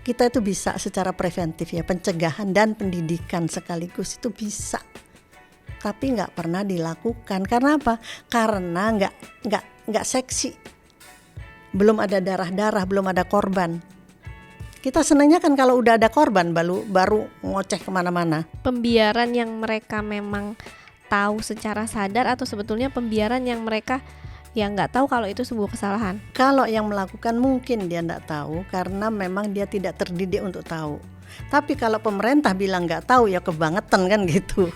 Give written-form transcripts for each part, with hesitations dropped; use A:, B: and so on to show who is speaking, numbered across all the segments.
A: kita itu bisa secara preventif ya, pencegahan dan pendidikan sekaligus itu bisa, tapi nggak pernah dilakukan. Karena apa? Karena nggak seksi, belum ada darah-darah, belum ada korban. Kita senangnya kan kalau udah ada korban baru ngoceh kemana-mana.
B: Pembiaran yang mereka memang tahu secara sadar, atau sebetulnya pembiaran yang mereka yang nggak tahu kalau itu sebuah kesalahan?
A: Kalau yang melakukan mungkin dia nggak tahu karena memang dia tidak terdidik untuk tahu. Tapi kalau pemerintah bilang nggak tahu ya kebangetan kan gitu.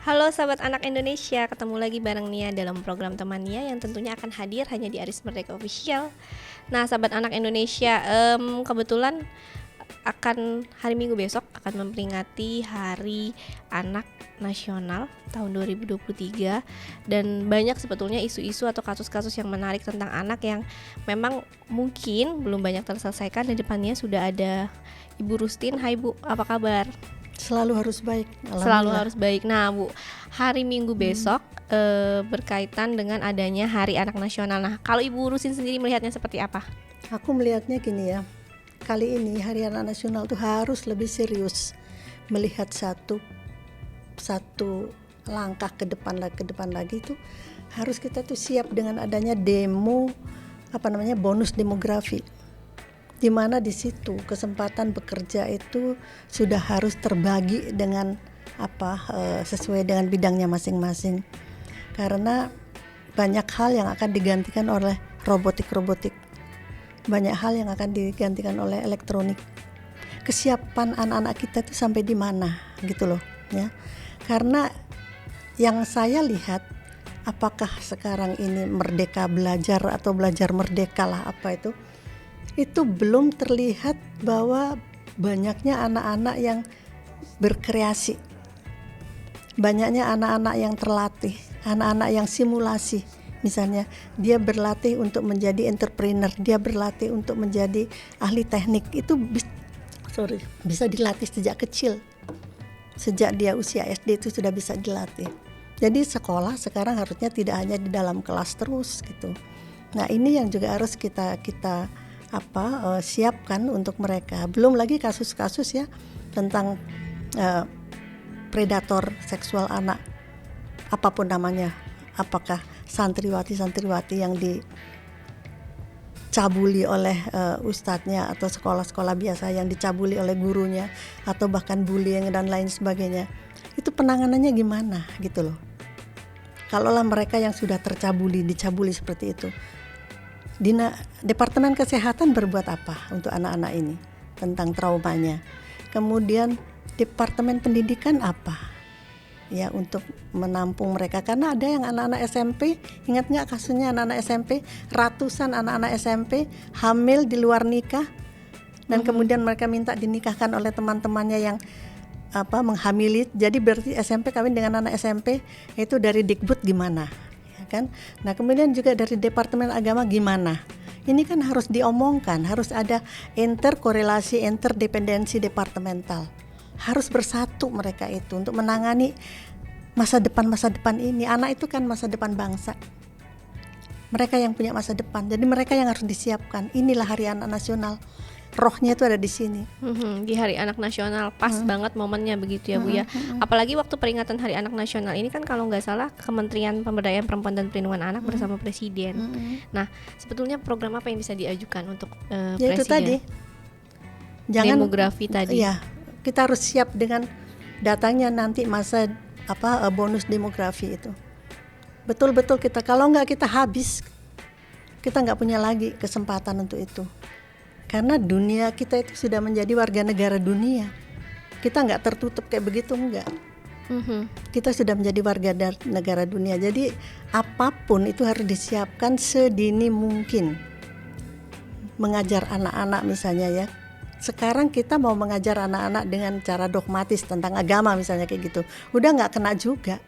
B: Halo sahabat anak Indonesia, ketemu lagi bareng Nia dalam program Teman Nia yang tentunya akan hadir hanya di Aris Merdeka Official. Nah sahabat anak Indonesia, kebetulan akan hari Minggu besok akan memperingati Hari Anak Nasional tahun 2023, dan banyak sebetulnya isu-isu atau kasus-kasus yang menarik tentang anak yang memang mungkin belum banyak terselesaikan. Di depannya sudah ada Ibu Rustin. Hai Bu, apa kabar?
A: Selalu harus baik.
B: Selalu harus baik. Nah Bu, hari Minggu besok berkaitan dengan adanya Hari Anak Nasional. Nah kalau Ibu Rusin sendiri melihatnya seperti apa?
A: Aku melihatnya gini ya, kali ini Hari Anak Nasional tuh harus lebih serius melihat satu langkah ke depan lagi itu harus kita tuh siap dengan adanya bonus demografi, di mana di situ kesempatan bekerja itu sudah harus terbagi dengan sesuai dengan bidangnya masing-masing, karena banyak hal yang akan digantikan oleh robotik, banyak hal yang akan digantikan oleh elektronik. Kesiapan anak-anak kita itu sampai di mana gitu loh ya, karena yang saya lihat, apakah sekarang ini merdeka belajar atau belajar merdeka lah itu belum terlihat bahwa banyaknya anak-anak yang berkreasi, banyaknya anak-anak yang terlatih, anak-anak yang simulasi. Misalnya dia berlatih untuk menjadi entrepreneur, dia berlatih untuk menjadi ahli teknik, itu bisa dilatih sejak kecil, sejak dia usia SD itu sudah bisa dilatih. Jadi sekolah sekarang harusnya tidak hanya di dalam kelas terus gitu. Nah ini yang juga harus kita siapkan untuk mereka. Belum lagi kasus-kasus ya tentang predator seksual anak, apapun namanya, apakah santriwati yang dicabuli oleh ustadznya, atau sekolah-sekolah biasa yang dicabuli oleh gurunya, atau bahkan bullying dan lain sebagainya. Itu penanganannya gimana gitu loh. Kalaulah mereka yang sudah dicabuli seperti itu, Departemen Kesehatan berbuat apa untuk anak-anak ini tentang traumanya? Kemudian Departemen Pendidikan apa ya untuk menampung mereka? Karena ada yang anak-anak SMP, ingat nggak kasusnya anak-anak SMP, ratusan anak-anak SMP hamil di luar nikah, dan kemudian mereka minta dinikahkan oleh teman-temannya yang menghamili. Jadi berarti SMP kawin dengan anak SMP, itu dari Dikbud gimana? Kan? Nah kemudian juga dari Departemen Agama gimana? Ini kan harus diomongkan, harus ada interkorelasi, interdependensi departemental. Harus bersatu mereka itu untuk menangani masa depan ini. Anak itu kan masa depan bangsa. Mereka yang punya masa depan. Jadi mereka yang harus disiapkan. Inilah Hari Anak Nasional. Rohnya itu ada di sini.
B: Di Hari Anak Nasional pas banget momennya begitu ya Bu ya. Apalagi waktu peringatan Hari Anak Nasional ini kan kalau nggak salah Kementerian Pemberdayaan Perempuan dan Perlindungan Anak bersama Presiden. Nah sebetulnya program apa yang bisa diajukan untuk
A: ya
B: Presiden?
A: Itu tadi. Jangan
B: demografi tadi.
A: Ya, kita harus siap dengan datangnya nanti masa bonus demografi itu. Betul-betul kalau nggak kita habis, kita nggak punya lagi kesempatan untuk itu. Karena dunia kita itu sudah menjadi warga negara dunia. Kita nggak tertutup kayak begitu, enggak. Kita sudah menjadi warga negara dunia. Jadi apapun itu harus disiapkan sedini mungkin. Mengajar anak-anak misalnya ya. Sekarang kita mau mengajar anak-anak dengan cara dogmatis tentang agama misalnya kayak gitu. Udah nggak kena juga.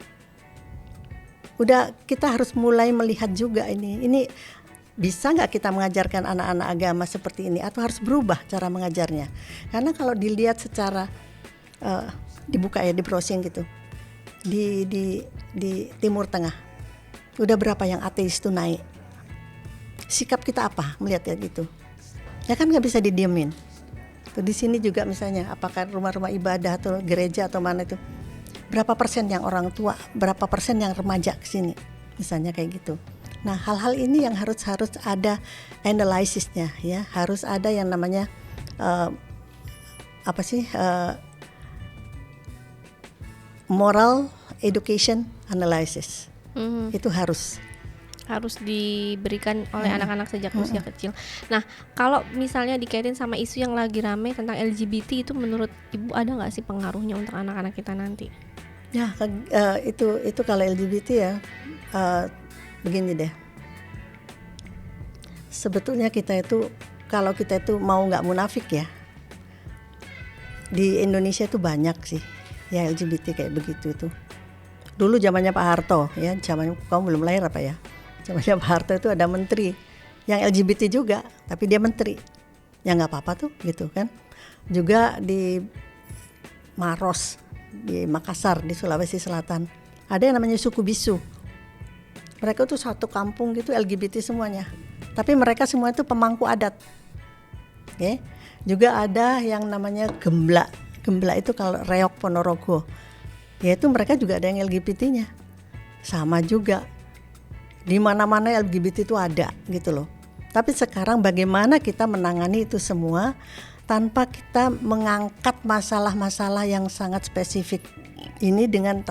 A: udah kita harus mulai melihat juga ini bisa nggak kita mengajarkan anak-anak agama seperti ini atau harus berubah cara mengajarnya. Karena kalau dilihat secara dibuka ya, di browsing gitu, di Timur Tengah udah berapa yang ateis itu naik. Sikap kita apa melihat kayak gitu? Ya kan nggak bisa didiemin. Tuh, di sini juga misalnya, apakah rumah-rumah ibadah atau gereja atau mana itu, berapa persen yang orang tua, berapa persen yang remaja ke sini, misalnya kayak gitu. Nah, hal-hal ini yang harus ada analisisnya, ya, harus ada yang namanya moral education analysis. Itu harus
B: diberikan oleh anak-anak sejak usia kecil. Nah, kalau misalnya dikaitin sama isu yang lagi rame tentang LGBT, itu menurut Ibu ada nggak sih pengaruhnya untuk anak-anak kita nanti?
A: Ya, itu kalau LGBT ya, begini deh. Sebetulnya kalau kita itu mau nggak munafik ya, di Indonesia itu banyak sih ya LGBT kayak begitu itu. Dulu zamannya Pak Harto ya, zamannya kamu belum lahir apa ya? Zamannya Pak Harto itu ada menteri yang LGBT juga, tapi dia menteri. Ya nggak apa-apa tuh gitu kan. Juga di Maros, di Makassar, di Sulawesi Selatan, ada yang namanya suku Bisu. Mereka tuh satu kampung gitu LGBT semuanya. Tapi mereka semua itu pemangku adat. Okay? Juga ada yang namanya Gembla. Gembla itu kalau Reok Ponorogo. Yaitu mereka juga ada yang LGBT-nya. Sama juga. Di mana-mana LGBT itu ada gitu loh. Tapi sekarang bagaimana kita menangani itu semua tanpa kita mengangkat masalah-masalah yang sangat spesifik ini dengan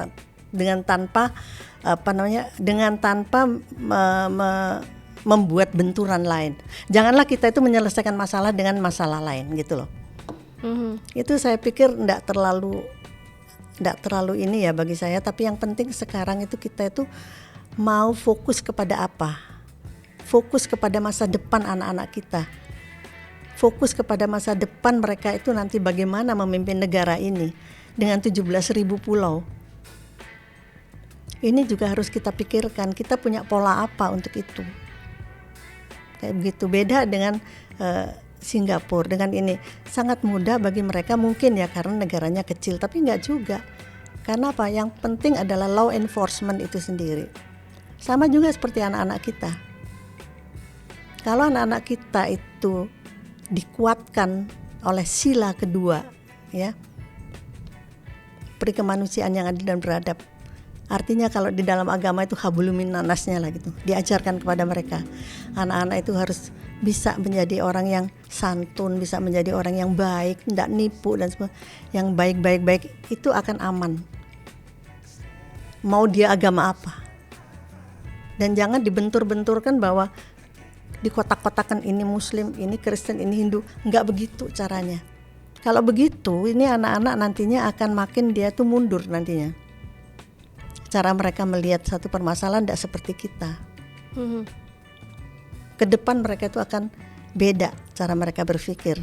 A: tanpa membuat benturan lain. Janganlah kita itu menyelesaikan masalah dengan masalah lain gitu loh. Itu saya pikir enggak terlalu ini ya bagi saya, tapi yang penting sekarang itu kita itu mau fokus kepada apa? Fokus kepada masa depan anak-anak kita. Fokus kepada masa depan mereka itu nanti bagaimana memimpin negara ini dengan 17.000 pulau. Ini juga harus kita pikirkan, kita punya pola apa untuk itu. Kayak begitu, beda dengan Singapura. Dengan ini sangat mudah bagi mereka mungkin ya karena negaranya kecil, tapi enggak juga. Karena apa? Yang penting adalah law enforcement itu sendiri. Sama juga seperti anak-anak kita. Kalau anak-anak kita itu dikuatkan oleh sila kedua, ya, perikemanusiaan yang adil dan beradab. Artinya kalau di dalam agama itu hablum minannasnya lah gitu. Diajarkan kepada mereka. Anak-anak itu harus bisa menjadi orang yang santun, bisa menjadi orang yang baik, tidak nipu dan semua. Yang baik-baik itu akan aman. Mau dia agama apa. Dan jangan dibentur-benturkan bahwa di kotak-kotakan ini Muslim, ini Kristen, ini Hindu. Enggak begitu caranya. Kalau begitu, ini anak-anak nantinya akan makin dia tuh mundur nantinya. Cara mereka melihat satu permasalahan tidak seperti kita. Ke depan mereka itu akan beda cara mereka berpikir.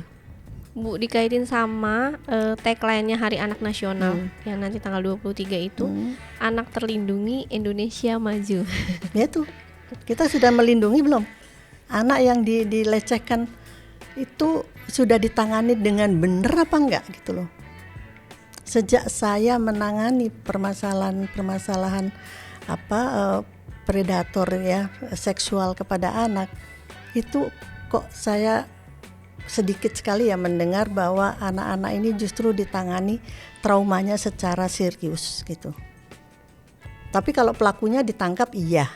B: Bu, dikaitin sama tagline-nya Hari Anak Nasional yang nanti tanggal 23 itu, anak terlindungi, Indonesia maju.
A: Ya tuh, kita sudah melindungi belum? Anak yang dilecehkan itu sudah ditangani dengan benar apa enggak gitu loh. Sejak saya menangani permasalahan predator ya seksual kepada anak, itu kok saya sedikit sekali ya mendengar bahwa anak-anak ini justru ditangani traumanya secara serius gitu. Tapi kalau pelakunya ditangkap iya.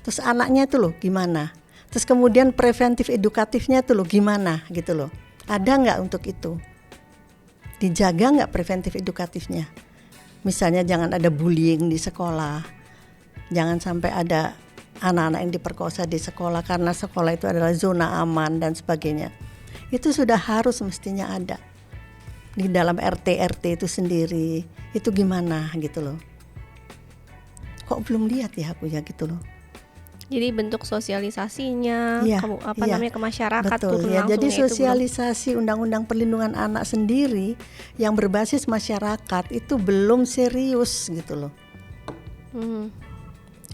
A: Terus anaknya itu loh gimana? Terus kemudian preventif edukatifnya itu loh gimana gitu loh. Ada nggak untuk itu? Dijaga nggak preventif edukatifnya? Misalnya jangan ada bullying di sekolah. Jangan sampai ada anak-anak yang diperkosa di sekolah karena sekolah itu adalah zona aman dan sebagainya. Itu sudah harus mestinya ada. Di dalam RT-RT itu sendiri. Itu gimana gitu loh. Kok belum lihat ya aku ya gitu loh.
B: Jadi bentuk sosialisasinya, namanya ke masyarakat
A: betul,
B: turun
A: ya.
B: langsung.
A: Jadi sosialisasi Undang-Undang Perlindungan Anak sendiri yang berbasis masyarakat itu belum serius gitu loh.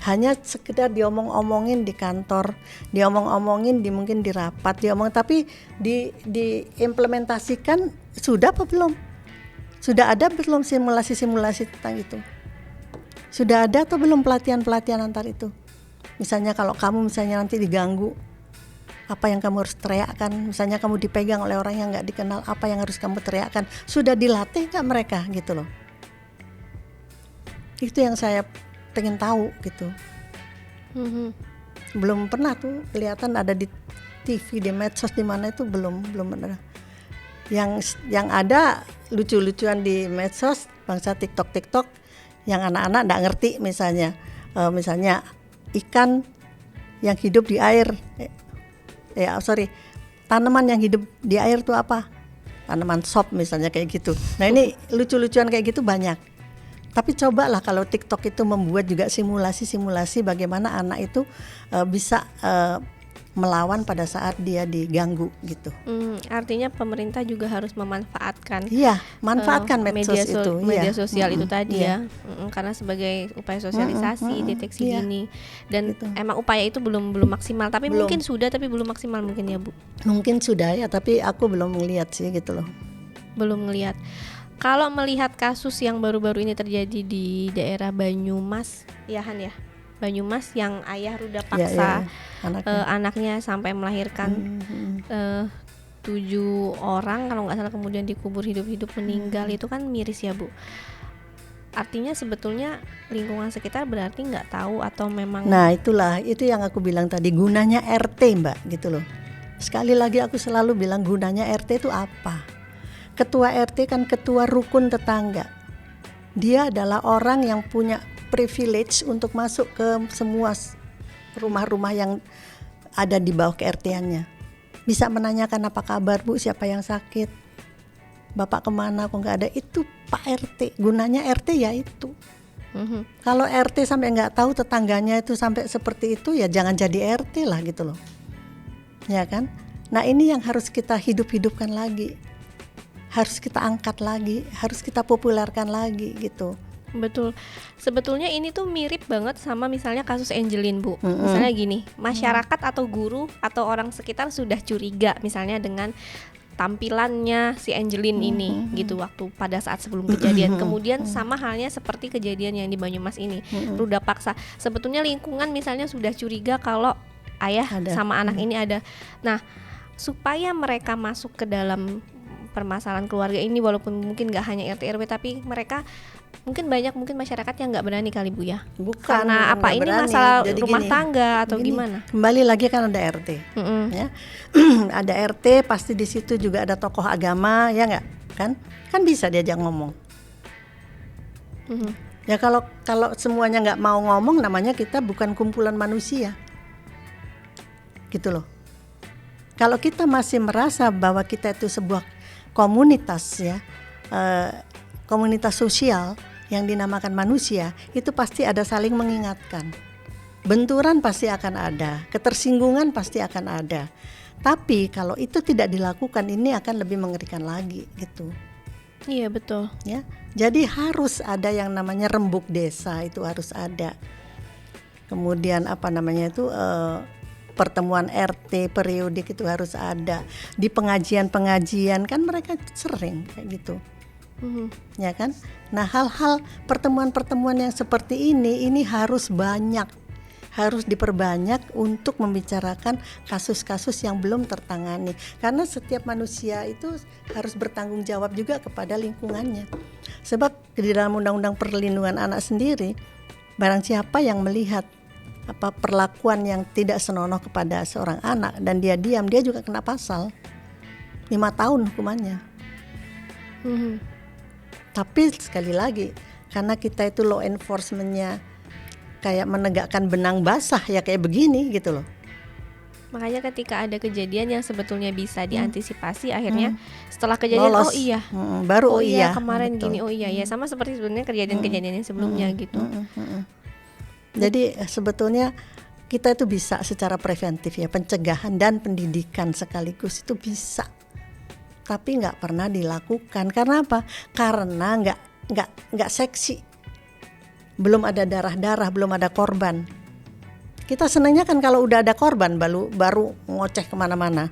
A: Hanya sekedar diomong-omongin di kantor, diomong-omongin mungkin di rapat, tapi diimplementasikan sudah apa belum? Sudah ada belum simulasi-simulasi tentang itu? Sudah ada atau belum pelatihan-pelatihan antar itu? Misalnya kalau kamu nanti diganggu, apa yang kamu harus teriakkan? Misalnya kamu dipegang oleh orang yang nggak dikenal, apa yang harus kamu teriakkan? Sudah dilatih nggak mereka gitu loh? Itu yang saya pengen tahu gitu. Belum pernah tuh kelihatan ada di TV, di medsos, di mana itu belum ada. Yang ada lucu-lucuan di medsos, bangsa TikTok yang anak-anak nggak ngerti, misalnya ikan yang hidup di air, tanaman yang hidup di air itu apa? Tanaman sop misalnya, kayak gitu. Nah ini lucu-lucuan kayak gitu banyak. Tapi cobalah kalau TikTok itu membuat juga simulasi bagaimana anak itu bisa melawan pada saat dia diganggu gitu.
B: Artinya pemerintah juga harus memanfaatkan.
A: Iya, manfaatkan medsos itu.
B: Media sosial itu tadi ya. Karena sebagai upaya sosialisasi, deteksi dini. Dan gitu. Emang upaya itu belum maksimal, tapi mungkin sudah, tapi belum maksimal mungkin ya Bu.
A: Mungkin sudah ya, tapi aku belum melihat sih gitu loh.
B: Belum melihat. Kalau melihat kasus yang baru-baru ini terjadi di daerah Banyumas, ya Han ya, Banyumas yang ayah ruda paksa anaknya sampai melahirkan 7 orang kalau nggak salah, kemudian dikubur hidup-hidup meninggal, itu kan miris ya Bu. Artinya sebetulnya lingkungan sekitar berarti nggak tahu atau memang.
A: Nah itu yang aku bilang tadi, gunanya RT Mbak gitu loh. Sekali lagi aku selalu bilang gunanya RT itu apa? Ketua RT kan ketua rukun tetangga. Dia adalah orang yang punya privilege untuk masuk ke semua rumah-rumah yang ada di bawah ke-RT-annya. Bisa menanyakan apa kabar Bu, siapa yang sakit, Bapak kemana kok nggak ada. Itu Pak RT, gunanya RT ya itu. Kalau RT sampai nggak tahu tetangganya itu sampai seperti itu, ya jangan jadi RT lah gitu loh, ya kan. Nah ini yang harus kita hidup-hidupkan lagi, harus kita angkat lagi, harus kita populerkan lagi gitu.
B: Betul. Sebetulnya ini tuh mirip banget sama misalnya kasus Angelin Bu. Misalnya gini, masyarakat atau guru atau orang sekitar sudah curiga misalnya dengan tampilannya si Angelin ini gitu waktu pada saat sebelum kejadian. Kemudian sama halnya seperti kejadian yang di Banyumas ini, ruda paksa. Sebetulnya lingkungan misalnya sudah curiga kalau ayah sama anak ini ada. Nah, supaya mereka masuk ke dalam permasalahan keluarga ini, walaupun mungkin nggak hanya RT RW, tapi mereka mungkin masyarakat yang nggak berani kali Bu ya.
A: Bukan
B: karena apa ini berani. Masalah jadi rumah tangga atau gimana?
A: Kembali lagi kan ada RT, ya. Ada RT, pasti di situ juga ada tokoh agama, ya nggak? Kan bisa diajak ngomong. Ya kalau semuanya nggak mau ngomong, namanya kita bukan kumpulan manusia, gitu loh. Kalau kita masih merasa bahwa kita itu sebuah komunitas ya, komunitas sosial yang dinamakan manusia, itu pasti ada saling mengingatkan. Benturan pasti akan ada, ketersinggungan pasti akan ada. Tapi kalau itu tidak dilakukan, ini akan lebih mengerikan lagi gitu.
B: Iya betul.
A: Ya, jadi harus ada yang namanya rembuk desa, itu harus ada. Kemudian pertemuan RT periodik itu harus ada. Di pengajian kan mereka sering kayak gitu, ya kan. Nah hal-hal pertemuan yang seperti ini harus diperbanyak untuk membicarakan kasus-kasus yang belum tertangani. Karena setiap manusia itu harus bertanggung jawab juga kepada lingkungannya. Sebab di dalam Undang-Undang Perlindungan Anak sendiri, barang siapa yang melihat perlakuan yang tidak senonoh kepada seorang anak dan dia diam, dia juga kena pasal 5 tahun hukumannya. Tapi sekali lagi, karena kita itu law enforcement-nya kayak menegakkan benang basah ya kayak begini gitu loh.
B: Makanya ketika ada kejadian yang sebetulnya bisa diantisipasi, akhirnya setelah kejadian lolos.
A: Baru
B: kemarin betul. Gini ya sama seperti sebenarnya kejadian-kejadian yang sebelumnya gitu.
A: Jadi sebetulnya kita itu bisa secara preventif ya, pencegahan dan pendidikan sekaligus itu bisa. Tapi nggak pernah dilakukan. Karena apa? Karena nggak seksi. belum ada darah-darah, belum ada korban. Kita senangnya kan kalau udah ada korban baru ngoceh kemana-mana,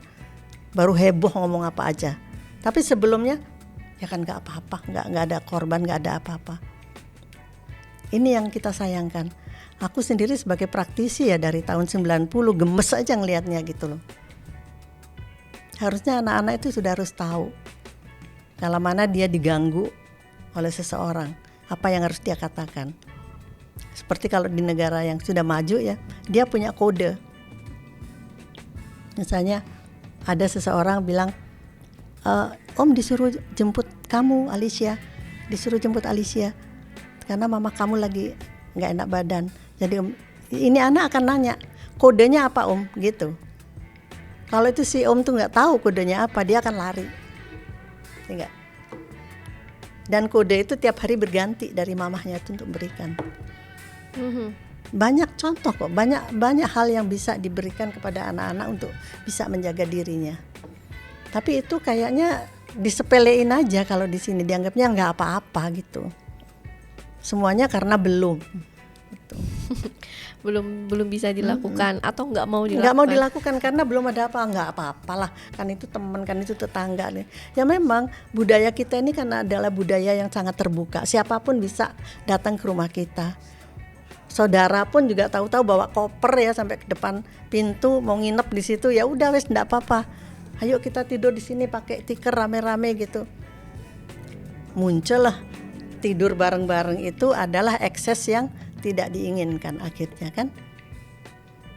A: baru heboh ngomong apa aja. Tapi sebelumnya ya kan nggak apa-apa, nggak ada korban, nggak ada apa-apa. Ini yang kita sayangkan. Aku sendiri sebagai praktisi ya dari tahun 90 gemes aja ngelihatnya gitu loh. Harusnya anak-anak itu sudah harus tahu kalau mana dia diganggu oleh seseorang, apa yang harus dia katakan. Seperti kalau di negara yang sudah maju ya, dia punya kode. Misalnya ada seseorang bilang, Om disuruh jemput kamu Alicia, disuruh jemput Alicia karena mama kamu lagi nggak enak badan. Jadi ini anak akan nanya kodenya apa Om gitu. Kalau itu si Om tuh nggak tahu kodenya apa, dia akan lari. Enggak. Dan kode itu tiap hari berganti dari mamahnya itu untuk berikan. Banyak contoh kok, banyak hal yang bisa diberikan kepada anak-anak untuk bisa menjaga dirinya. Tapi itu kayaknya disepelein aja kalau di sini, dianggapnya nggak apa-apa gitu. Semuanya karena belum. Gitu.
B: belum bisa dilakukan atau nggak mau dilakukan.
A: Nggak mau dilakukan karena belum ada apa, nggak apa-apalah. Kan itu teman, kan itu tetangga nih. Ya memang budaya kita ini kan adalah budaya yang sangat terbuka. Siapapun bisa datang ke rumah kita. Saudara pun juga tahu-tahu bawa koper ya sampai ke depan pintu mau nginep di situ, ya udah wes enggak apa-apa. Ayo kita tidur di sini pakai tikar rame-rame gitu. Muncullah tidur bareng-bareng itu adalah ekses yang tidak diinginkan akhirnya kan.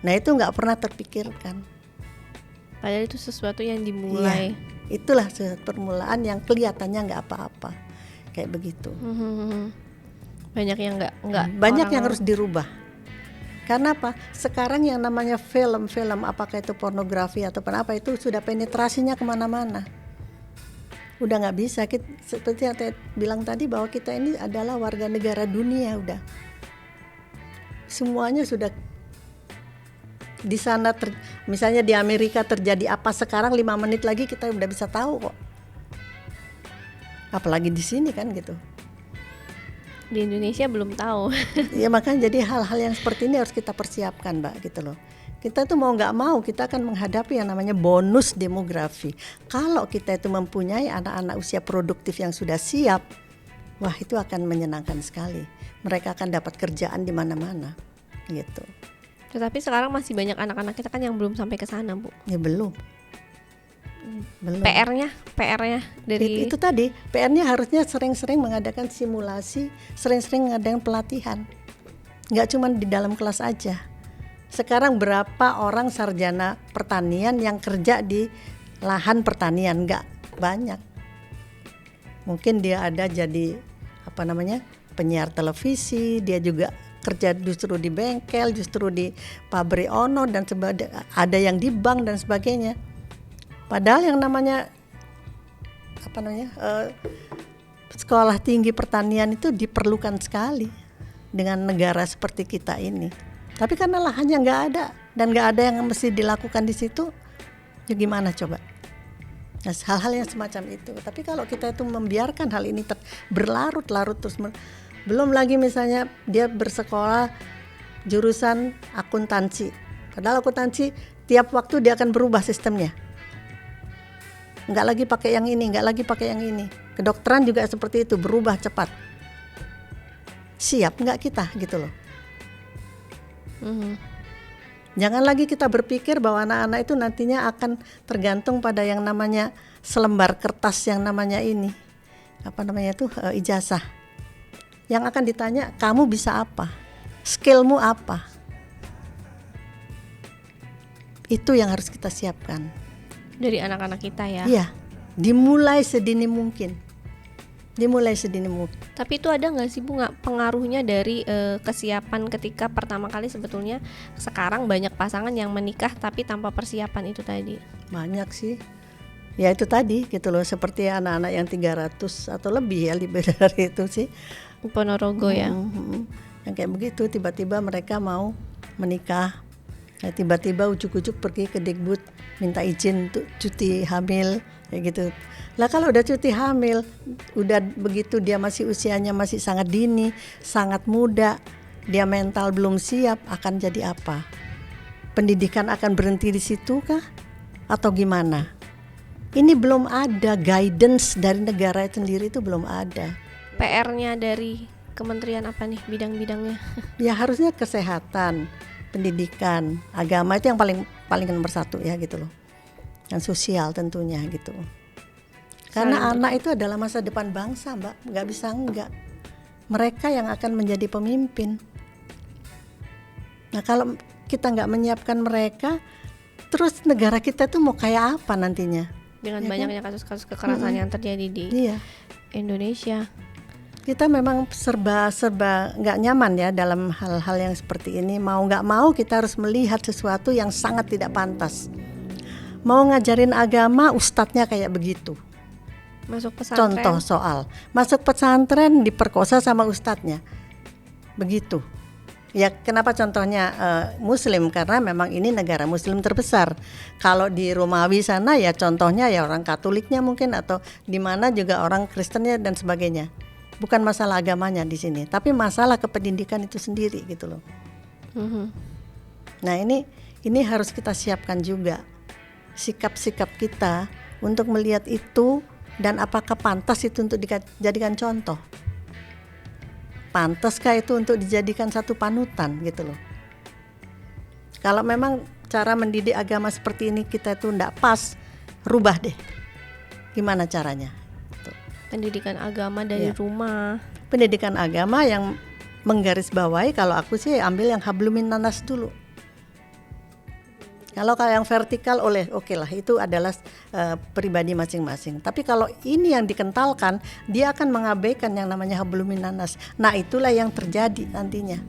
A: Nah itu nggak pernah terpikirkan.
B: Padahal itu sesuatu yang dimulai.
A: Iya, itulah permulaan yang kelihatannya nggak apa-apa kayak begitu.
B: Banyak yang nggak
A: banyak yang harus dirubah. Karena apa? Sekarang yang namanya film-film, apakah itu pornografi atau apa itu sudah penetrasinya kemana-mana. Udah nggak bisa. Seperti yang saya bilang tadi bahwa kita ini adalah warga negara dunia udah. Semuanya sudah di sana. Misalnya di Amerika terjadi apa sekarang 5 menit lagi kita udah bisa tahu kok. Apalagi di sini kan gitu.
B: Di Indonesia belum tahu.
A: Ya makanya jadi hal-hal yang seperti ini harus kita persiapkan Mbak gitu loh. Kita tuh mau nggak mau kita akan menghadapi yang namanya bonus demografi. Kalau kita itu mempunyai anak-anak usia produktif yang sudah siap, wah itu akan menyenangkan sekali. Mereka akan dapat kerjaan di mana-mana gitu.
B: Tetapi sekarang masih banyak anak-anak kita kan yang belum sampai ke sana, Bu.
A: Ya belum.
B: PR-nya dari
A: itu tadi, PR-nya harusnya sering-sering mengadakan simulasi, sering-sering mengadakan pelatihan. Nggak cuma di dalam kelas aja. Sekarang berapa orang sarjana pertanian yang kerja di lahan pertanian? Nggak banyak. Mungkin dia ada jadi penyiar televisi, dia juga kerja justru di bengkel, justru di pabrik ono dan ada yang di bank dan sebagainya. Padahal yang namanya sekolah tinggi pertanian itu diperlukan sekali dengan negara seperti kita ini. Tapi karena lahannya nggak ada dan nggak ada yang mesti dilakukan di situ, ya gimana coba? Nah, hal-hal yang semacam itu. Tapi kalau kita itu membiarkan hal ini berlarut-larut terus, belum lagi misalnya dia bersekolah jurusan akuntansi. Padahal akuntansi tiap waktu dia akan berubah sistemnya. Nggak lagi pakai yang ini, nggak lagi pakai yang ini. Kedokteran juga seperti itu, berubah cepat. Siap nggak kita gitu loh. Jangan lagi kita berpikir bahwa anak-anak itu nantinya akan tergantung pada yang namanya selembar kertas yang namanya ini, ijazah. Yang akan ditanya, kamu bisa apa? Skillmu apa? Itu yang harus kita siapkan.
B: Dari anak-anak kita ya.
A: Iya, dimulai sedini mungkin.
B: Tapi itu ada nggak sih Bu, nggak pengaruhnya dari kesiapan ketika pertama kali sebetulnya sekarang banyak pasangan yang menikah tapi tanpa persiapan itu tadi?
A: Banyak sih. Ya itu tadi gitu loh, seperti anak-anak yang 300 atau lebih ya, lebih dari itu sih.
B: Ponorogo ya.
A: Yang kayak begitu tiba-tiba mereka mau menikah. Ya, tiba-tiba ujuk-ujuk pergi ke Dikbud minta izin untuk cuti hamil kayak gitu. Lah kalau udah cuti hamil, udah begitu dia masih usianya masih sangat dini, sangat muda, dia mental belum siap, akan jadi apa? Pendidikan akan berhenti di situ kah? Atau gimana? Ini belum ada guidance dari negara itu sendiri, itu belum ada.
B: PR-nya dari kementerian apa nih bidang-bidangnya?
A: Ya harusnya kesehatan, pendidikan, agama itu yang paling nomor satu ya gitu loh. Dan sosial tentunya gitu. Karena anak itu adalah masa depan bangsa, Mbak. Nggak bisa enggak. Mereka yang akan menjadi pemimpin. Nah kalau kita nggak menyiapkan mereka, terus negara kita tuh mau kayak apa nantinya?
B: Dengan
A: Ya
B: banyaknya kasus-kasus kekerasan yang terjadi di Indonesia.
A: Kita memang serba nggak nyaman ya dalam hal-hal yang seperti ini. Mau nggak mau kita harus melihat sesuatu yang sangat tidak pantas. Mau ngajarin agama, ustadznya kayak begitu.
B: Masuk pesantren.
A: Contoh soal masuk pesantren diperkosa sama ustadznya, begitu. Ya kenapa contohnya Muslim, karena memang ini negara Muslim terbesar. Kalau di Romawi sana ya contohnya ya orang Katoliknya mungkin, atau di mana juga orang Kristennya dan sebagainya. Bukan masalah agamanya di sini, tapi masalah kependidikan itu sendiri gitu loh. Nah ini harus kita siapkan juga sikap-sikap kita untuk melihat itu, dan apakah pantas itu untuk dijadikan contoh. Pantaskah itu untuk dijadikan satu panutan gitu loh. Kalau memang cara mendidik agama seperti ini kita itu enggak pas, rubah deh. Gimana caranya?
B: Pendidikan agama dari rumah.
A: Pendidikan agama yang menggarisbawahi, kalau aku sih ambil yang hablumin nanas dulu. Kalau yang vertikal oke lah itu adalah pribadi masing-masing. Tapi kalau ini yang dikentalkan, dia akan mengabaikan yang namanya hablumin nanas. Nah itulah yang terjadi nantinya.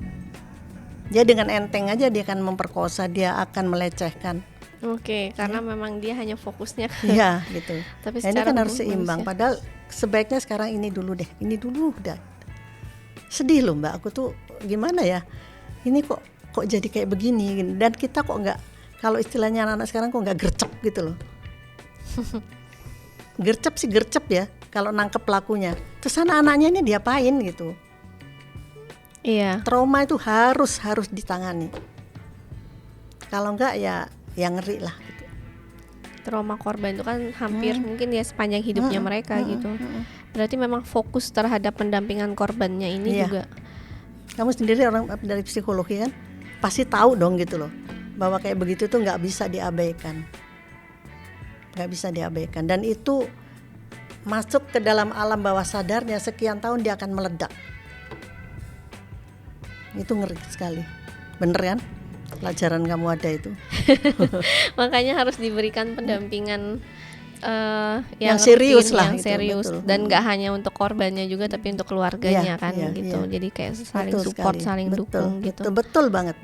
A: Dia dengan enteng aja dia akan memperkosa, dia akan melecehkan.
B: Oke, karena memang dia hanya fokusnya.
A: Iya gitu.
B: Tapi
A: ini kan harus seimbang. Padahal sebaiknya sekarang ini dulu deh. Ini dulu udah. Sedih loh Mbak, aku tuh gimana ya? Ini kok jadi kayak begini, dan kita kok nggak, kalau istilahnya anak-anak sekarang kok nggak gercep gitu loh. Gercep sih gercep ya kalau nangkep pelakunya. Terus anak-anaknya ini diapain gitu.
B: Iya.
A: Trauma itu harus ditangani. Kalau enggak ya ngeri lah gitu.
B: Trauma korban itu kan hampir mungkin ya sepanjang hidupnya mereka gitu. Berarti memang fokus terhadap pendampingan korbannya ini juga.
A: Kamu sendiri orang dari psikologi kan pasti tahu dong gitu loh, bahwa kayak begitu tuh nggak bisa diabaikan. Nggak bisa diabaikan, dan itu masuk ke dalam alam bawah sadarnya, sekian tahun dia akan meledak. Itu ngeri sekali, bener kan? Pelajaran kamu ada itu.
B: Makanya harus diberikan pendampingan
A: yang serius
B: rutin,
A: lah,
B: yang
A: itu,
B: serius,
A: betul.
B: dan nggak hanya untuk korbannya juga, tapi untuk keluarganya kan gitu. Jadi kayak saling
A: Betul
B: support,
A: sekali.
B: saling dukung gitu.
A: Betul banget.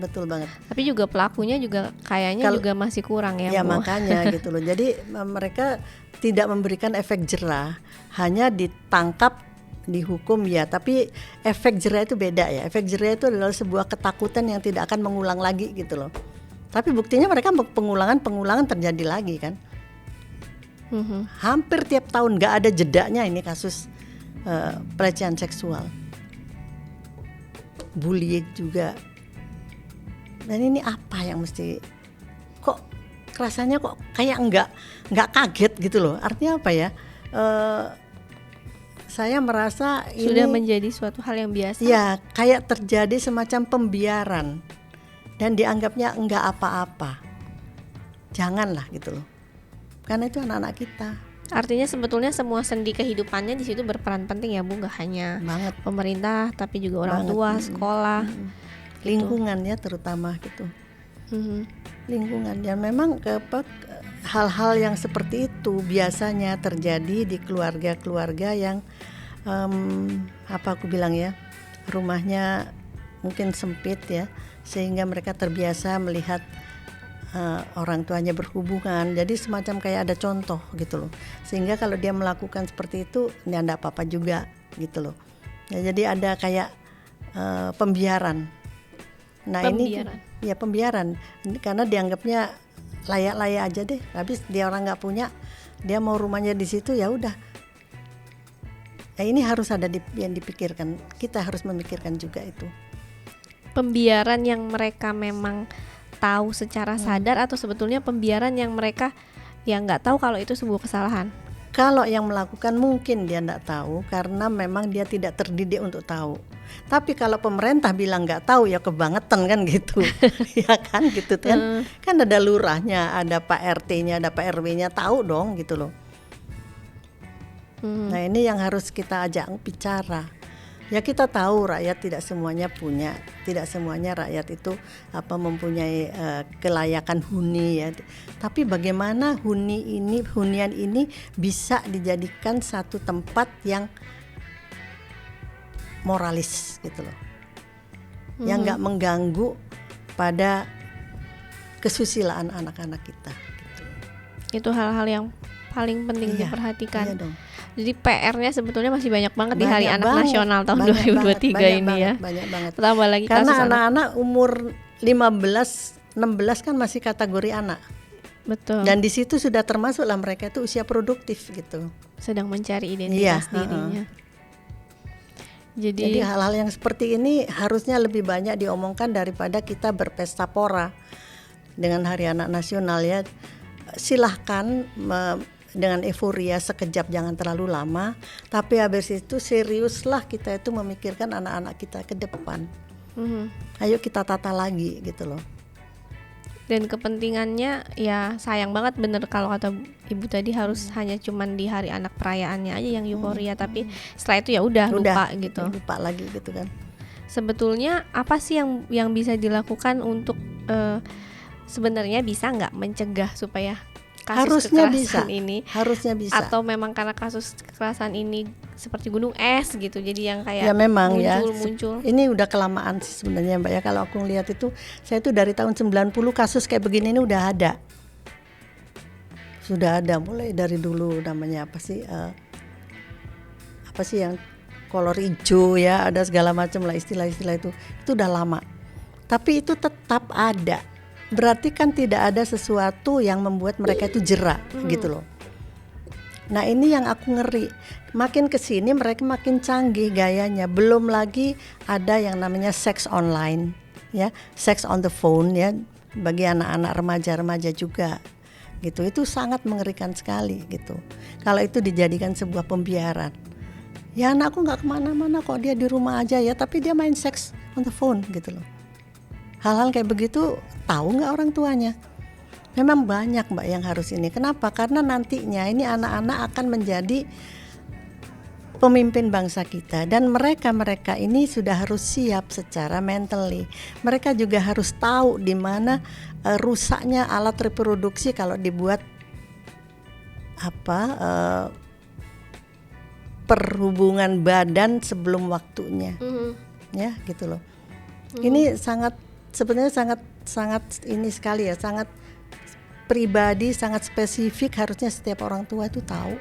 B: Tapi juga pelakunya juga kayaknya juga masih kurang ya, Bu.
A: Makanya gitu loh. Jadi mereka tidak memberikan efek jerah, hanya ditangkap, dihukum ya, tapi efek jerah itu beda ya. Efek jerah itu adalah sebuah ketakutan yang tidak akan mengulang lagi gitu loh. Tapi buktinya mereka pengulangan terjadi lagi kan. Hampir tiap tahun nggak ada jedanya ini kasus pelecehan seksual, bullying juga. Dan ini apa yang mesti, kok rasanya kok kayak nggak kaget gitu loh. Artinya apa ya? Saya merasa
B: sudah
A: ini
B: menjadi suatu hal yang biasa.
A: Ya, kayak terjadi semacam pembiaran dan dianggapnya enggak apa-apa. Janganlah gitu loh. Karena itu anak-anak kita.
B: Artinya sebetulnya semua sendi kehidupannya di situ berperan penting ya, Bu, nggak hanya pemerintah tapi juga orang tua, sekolah,
A: lingkungan ya terutama gitu. Lingkungan, dan memang hal-hal yang seperti itu biasanya terjadi di keluarga-keluarga yang apa aku bilang ya, rumahnya mungkin sempit ya, sehingga mereka terbiasa melihat orang tuanya berhubungan, jadi semacam kayak ada contoh gitu loh, sehingga kalau dia melakukan seperti itu ya enggak apa-apa juga gitu loh ya, jadi ada kayak pembiaran. Nah pembiaran. Ini ya pembiaran, karena dianggapnya layak-layak aja deh, habis dia orang nggak punya, dia mau rumahnya di situ, ya udah. Ya ini harus ada yang dipikirkan. Kita harus memikirkan juga itu.
B: Pembiaran yang mereka memang tahu secara sadar atau sebetulnya pembiaran yang mereka yang nggak tahu kalau itu sebuah kesalahan?
A: Kalau yang melakukan mungkin dia nggak tahu karena memang dia tidak terdidik untuk tahu. Tapi kalau pemerintah bilang nggak tahu, ya kebangetan kan gitu. Ya kan gitu kan. Kan ada lurahnya, ada Pak RT-nya, ada Pak RW-nya, tahu dong gitu loh. Nah ini yang harus kita ajak bicara. Ya kita tahu rakyat tidak semuanya punya, tidak semuanya rakyat itu mempunyai kelayakan huni ya. Tapi bagaimana hunian ini bisa dijadikan satu tempat yang moralis gitu loh. Yang nggak mengganggu pada kesusilaan anak-anak kita. Gitu.
B: Itu hal-hal yang paling penting diperhatikan.
A: Iya dong.
B: Jadi PR-nya sebetulnya masih banyak banget di Hari Anak
A: banget,
B: Nasional tahun 2023 ini ya.
A: Banyak banget.
B: Tambah lagi
A: karena
B: kasus
A: anak-anak umur 15, 16 kan masih kategori anak.
B: Betul.
A: Dan di situ sudah termasuklah mereka itu usia produktif gitu.
B: Sedang mencari identitas dirinya.
A: Jadi hal-hal yang seperti ini harusnya lebih banyak diomongkan daripada kita berpesta pora dengan Hari Anak Nasional ya. Silahkan dengan euforia sekejap, jangan terlalu lama, tapi habis itu seriuslah kita itu memikirkan anak-anak kita ke depan. Ayo kita tata lagi gitu loh.
B: Dan kepentingannya ya sayang banget bener kalau kata ibu tadi harus hanya cuman di hari anak perayaannya aja yang euforia, tapi setelah itu ya udah lupa gitu.
A: Lupa lagi gitu kan.
B: Sebetulnya apa sih yang bisa dilakukan untuk sebenarnya bisa nggak mencegah supaya kasus kekerasan ini
A: harusnya bisa,
B: atau memang karena kasus kekerasan ini seperti gunung es gitu, jadi yang kayak
A: ya memang
B: muncul.
A: Ini udah kelamaan sih sebenarnya Mbak ya. Kalau aku lihat itu, saya itu dari tahun 90 kasus kayak begini ini udah ada mulai dari dulu. Namanya apa sih yang kolor hijau ya, ada segala macam lah istilah-istilah itu udah lama, tapi itu tetap ada. Berarti kan tidak ada sesuatu yang membuat mereka itu jera gitu loh. Nah ini yang aku ngeri, makin kesini mereka makin canggih gayanya. Belum lagi ada yang namanya seks online ya, seks on the phone ya, bagi anak-anak remaja-remaja juga gitu. Itu sangat mengerikan sekali gitu. Kalau itu dijadikan sebuah pembiaran, ya anakku nggak kemana-mana kok, dia di rumah aja ya, tapi dia main seks on the phone gitu loh. Hal-hal kayak begitu tahu nggak orang tuanya? Memang banyak Mbak yang harus ini. Kenapa? Karena nantinya ini anak-anak akan menjadi pemimpin bangsa kita, dan mereka ini sudah harus siap secara mentally. Mereka juga harus tahu di mana rusaknya alat reproduksi kalau dibuat perhubungan badan sebelum waktunya, ya gitu loh. Ini sebenarnya sangat ini sekali ya, sangat pribadi, sangat spesifik, harusnya setiap orang tua itu tahu.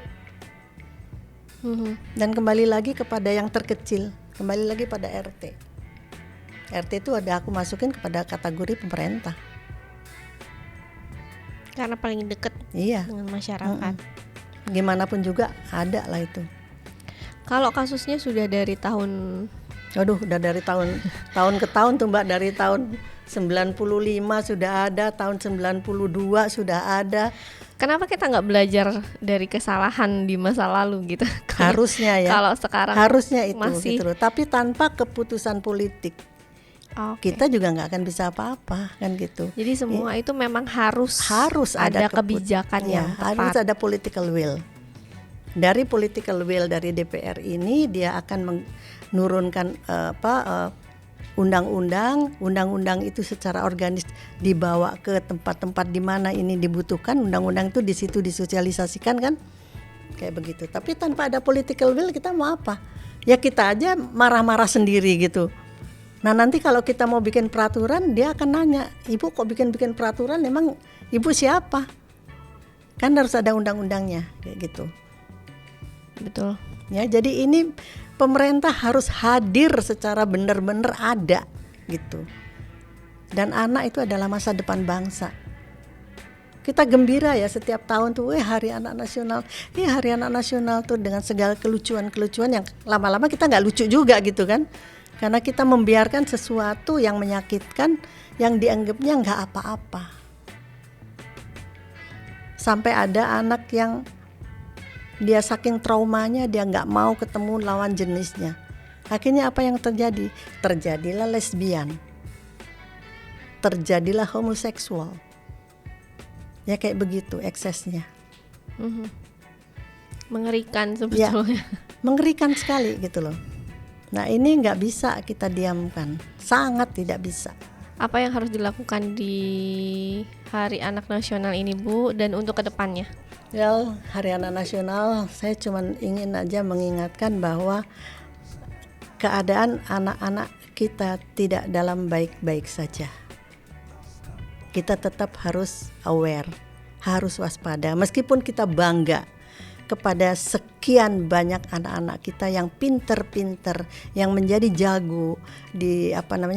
A: Dan kembali lagi kepada yang terkecil, kembali lagi pada RT. RT itu aku masukin kepada kategori pemerintah.
B: Karena paling dekat dengan masyarakat.
A: Gimana pun juga ada lah itu.
B: Kalau kasusnya sudah dari tahun,
A: udah dari tahun ke tahun tuh Mbak, dari tahun 95 sudah ada, tahun 92 sudah ada.
B: Kenapa kita nggak belajar dari kesalahan di masa lalu gitu?
A: Harusnya ya.
B: Kalau sekarang
A: harusnya itu
B: masih
A: gitu loh. Tapi tanpa keputusan politik, kita juga nggak akan bisa apa-apa kan gitu.
B: Jadi semua itu memang harus ada kebijakan yang tepat.
A: Harus ada political will. Dari political will dari DPR ini, dia akan menurunkan undang-undang itu secara organis dibawa ke tempat-tempat di mana ini dibutuhkan. Undang-undang itu di situ disosialisasikan kan, kayak begitu. Tapi tanpa ada political will kita mau apa? Ya kita aja marah-marah sendiri gitu. Nah nanti kalau kita mau bikin peraturan, dia akan nanya, ibu kok bikin peraturan, emang ibu siapa? Kan harus ada undang-undangnya kayak gitu.
B: Betul.
A: Ya, jadi ini pemerintah harus hadir secara benar-benar ada gitu. Dan anak itu adalah masa depan bangsa. Kita gembira ya setiap tahun tuh, Hari Anak Nasional. Hari Anak Nasional tuh dengan segala kelucuan-kelucuan yang lama-lama kita nggak lucu juga gitu kan. Karena kita membiarkan sesuatu yang menyakitkan, yang dianggapnya nggak apa-apa. Sampai ada anak yang dia saking traumanya dia nggak mau ketemu lawan jenisnya. Akhirnya apa yang terjadi? Terjadilah lesbian. Terjadilah homoseksual. Ya kayak begitu eksesnya.
B: Mengerikan sebetulnya.
A: Mengerikan sekali gitu loh. Nah ini nggak bisa kita diamkan, sangat tidak bisa.
B: Apa yang harus dilakukan di Hari Anak Nasional ini Bu, dan untuk kedepannya?
A: Hari Anak Nasional saya cuma ingin aja mengingatkan bahwa keadaan anak-anak kita tidak dalam baik-baik saja. Kita tetap harus aware, harus waspada. Meskipun kita bangga kepada sekian banyak anak-anak kita yang pinter-pinter, yang menjadi jago di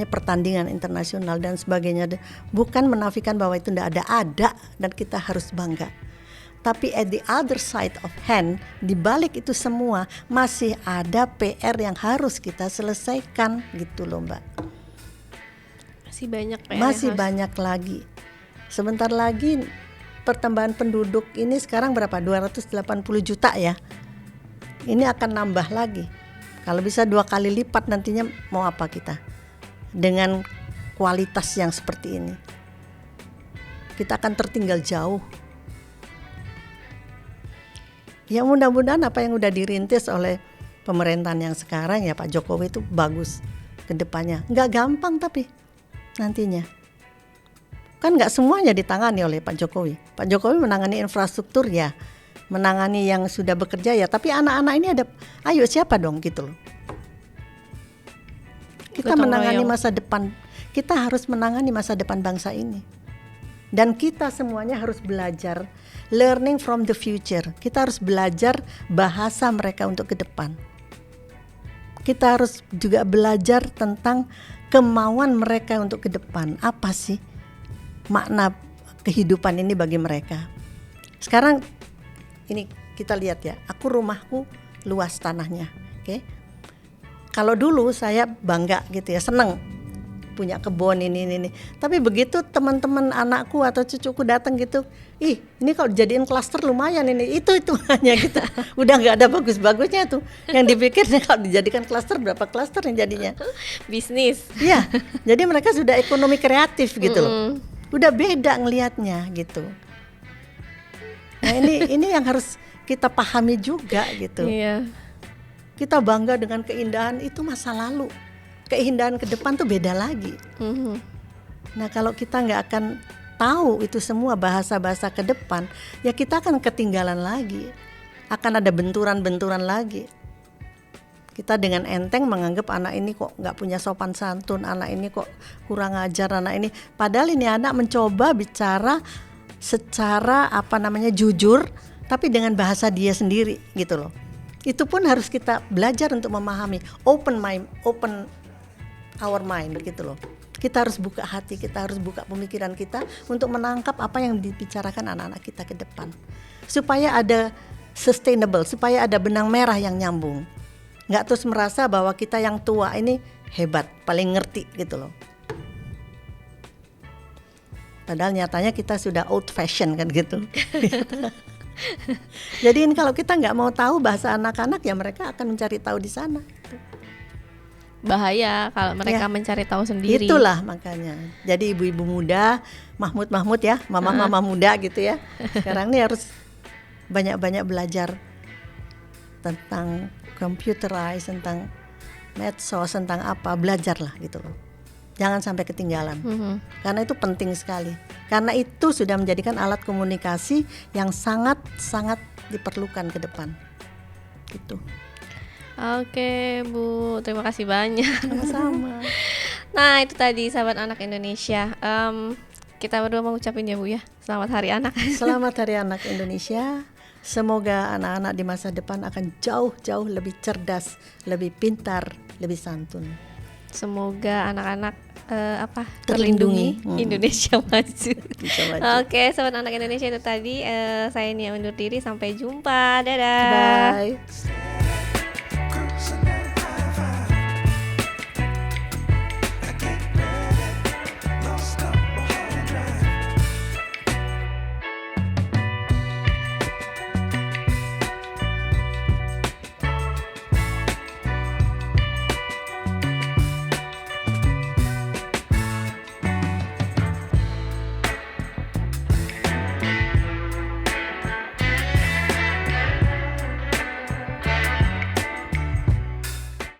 A: pertandingan internasional dan sebagainya. Bukan menafikan bahwa itu tidak ada dan kita harus bangga. Tapi at the other side of hand, di balik itu semua masih ada PR yang harus kita selesaikan gitu loh Mbak. Masih banyak lagi. Sebentar lagi pertambahan penduduk ini sekarang berapa? 280 juta ya. Ini akan nambah lagi. Kalau bisa 2 kali lipat nantinya mau apa kita? Dengan kualitas yang seperti ini. Kita akan tertinggal jauh. Ya mudah-mudahan apa yang udah dirintis oleh pemerintahan yang sekarang ya Pak Jokowi itu bagus ke depannya. Nggak gampang tapi nantinya. Kan nggak semuanya ditangani oleh Pak Jokowi. Pak Jokowi menangani infrastruktur ya, menangani yang sudah bekerja ya. Tapi anak-anak ini ayo siapa dong gitu loh. Kita menangani masa depan. Kita harus menangani masa depan bangsa ini. Dan kita semuanya harus belajar, learning from the future. Kita harus belajar bahasa mereka untuk ke depan. Kita harus juga belajar tentang kemauan mereka untuk ke depan. Apa sih makna kehidupan ini bagi mereka? Sekarang ini kita lihat ya, rumahku luas tanahnya, oke? Kalau dulu saya bangga gitu ya, seneng punya kebun ini. Tapi begitu teman-teman anakku atau cucuku datang gitu, ini kalau jadiin klaster lumayan ini, itu hanya gitu. Udah nggak ada bagus-bagusnya tuh. Yang dipikirnya kalau dijadikan klaster berapa klaster yang jadinya?
B: Bisnis.
A: Iya, jadi mereka sudah ekonomi kreatif gitu loh. Udah beda ngelihatnya gitu. Nah ini yang harus kita pahami juga gitu.
B: Iya.
A: Kita bangga dengan keindahan itu masa lalu. Keindahan ke depan tuh beda lagi. Nah kalau kita nggak akan tahu itu semua bahasa-bahasa ke depan, ya kita akan ketinggalan lagi. Akan ada benturan-benturan lagi. Kita dengan enteng menganggap anak ini kok nggak punya sopan santun, anak ini kok kurang ajar, anak ini. Padahal ini anak mencoba bicara secara jujur, tapi dengan bahasa dia sendiri gitu loh. Itu pun harus kita belajar untuk memahami, open our mind gitu loh. Kita harus buka hati, kita harus buka pemikiran kita untuk menangkap apa yang dibicarakan anak-anak kita ke depan. Supaya ada sustainable, supaya ada benang merah yang nyambung. Nggak terus merasa bahwa kita yang tua ini hebat, paling ngerti gitu loh. Padahal nyatanya kita sudah old fashion kan gitu. Jadi kalau kita nggak mau tahu bahasa anak-anak ya mereka akan mencari tahu di sana.
B: Bahaya kalau mereka mencari tahu sendiri.
A: Itulah makanya. Jadi ibu-ibu muda, Mahmud ya, mama-mama muda gitu ya. Sekarang ini harus banyak-banyak belajar tentang computerize, tentang medsos, tentang apa, belajarlah gitu loh. Jangan sampai ketinggalan. Karena itu penting sekali. Karena itu sudah menjadikan alat komunikasi yang sangat-sangat diperlukan ke depan. Gitu.
B: Oke Bu, terima kasih banyak.
A: Sama-sama.
B: Nah itu tadi sahabat anak Indonesia, kita berdua mau ucapin ya Bu ya, selamat Hari Anak.
A: Selamat Hari Anak Indonesia. Semoga anak-anak di masa depan akan jauh-jauh lebih cerdas, lebih pintar, lebih santun.
B: Semoga anak-anak
A: Terlindungi.
B: terlindungi, Indonesia maju.
A: Bisa maju.
B: Oke, sobat anak Indonesia, itu tadi saya Nia undur diri, sampai jumpa. Dadah.
A: Bye.